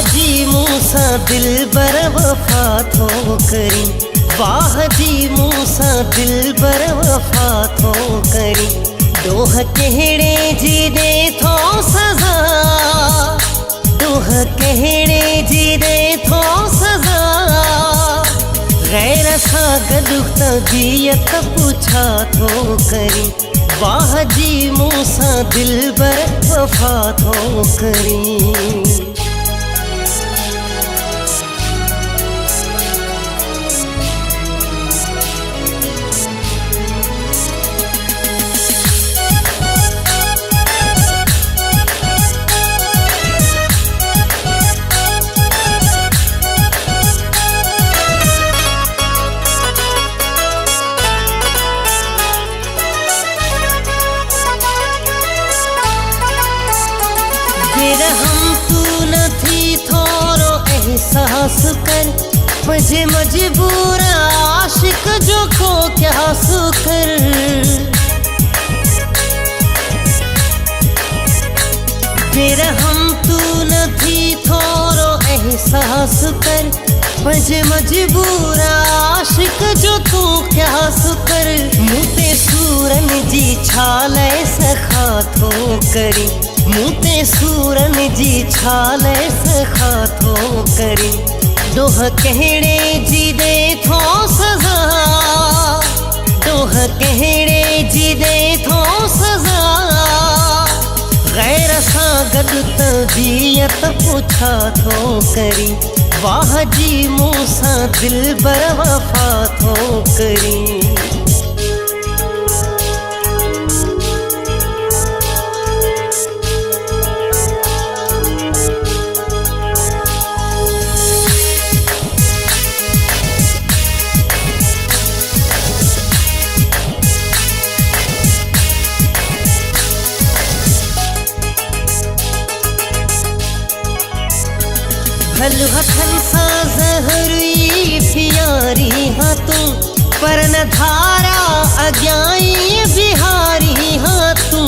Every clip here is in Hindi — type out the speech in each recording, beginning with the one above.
जी मूसा दिल बर वफा थो करी, वाह जी मूसा दिल बर वफा थो करी। डोह कहिड़े जी दे थो सज़ा, डोह कहिड़े जी दे थो सज़ा। गैर सां गॾु तबीयत पुछा थो करी, वाह जी मूसा दिल बर वफा थो करी। हम तू नथी थोरो एहसास कर, मुझे मजबूर आशिक जो को क्या सुकर। हम तू नथी थोरो एहसास कर, मुझे मजबूर आशिक जो तू क्या सुकर। मुते सूरन जी छाल सखा थो करी, मुते सूरन जी छाल सखा थो करी। डोह कहिड़े जी दे थो सज़ा, डोह कहिड़े जी दे थो सज़ा। गैर सां गॾु तबीयत पुछा थो करी, वाह जी मूसा दिल बर वफा थो करी। भल हथन सां ज़हरी प्यारी हाँ तू, पर न धारा अॻियाई बिहारी हाँ तू।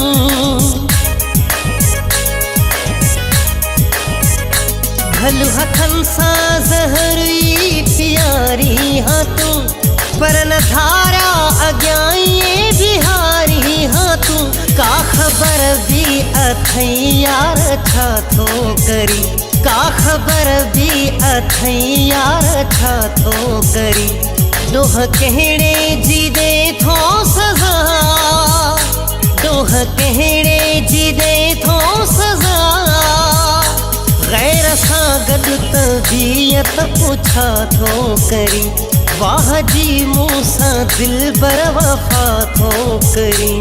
भल हथन सां ज़हरी प्यारी हाँ तू, पर न धारा अॻियाई बिहारी हाँ तू। का ख़बर बि अथई यार छा थो करी, का खबर भी अथई यार छा थो करी। डोह कहिड़े जी दे थो सज़ा, डोह कहिड़े जी दे थो सज़ा। गैर सां गॾु तबीयत पुछा थो करी, वाह जी मूसा दिल बर वफा थो करी।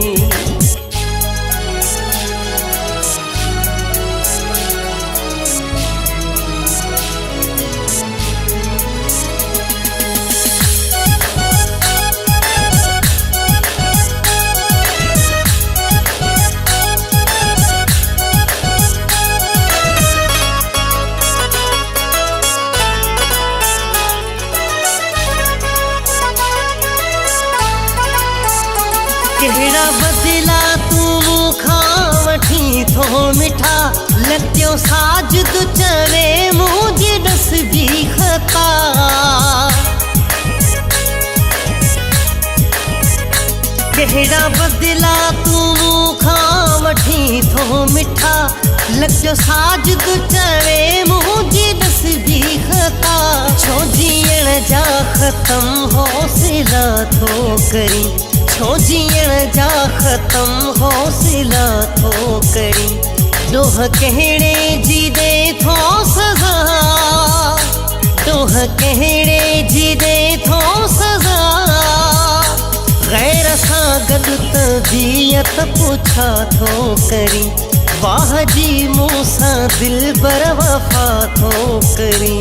कहिड़ा बदिला तू मूंखां वठी थो मिठा, लॻियो साजिद चवे मुंहिंजी ॾस बि ख़ता। कहिड़ा बदिला तू मूंखां वठी थो मिठा, लॻियो साजिद चवे मुंहिंजी ॾस बि ख़ता। छो जीअण जा ख़तम हौसला थो करी, छो जीअण जा ख़तम हौसला थो करी। डोह कहिड़े जी दे थो सज़ा, डोह कहिड़े जी दे थो सज़ा। गैर सां गॾु तबीयत पुछा थो करी, वाह जी मूसा दिल बर वफा थो करी।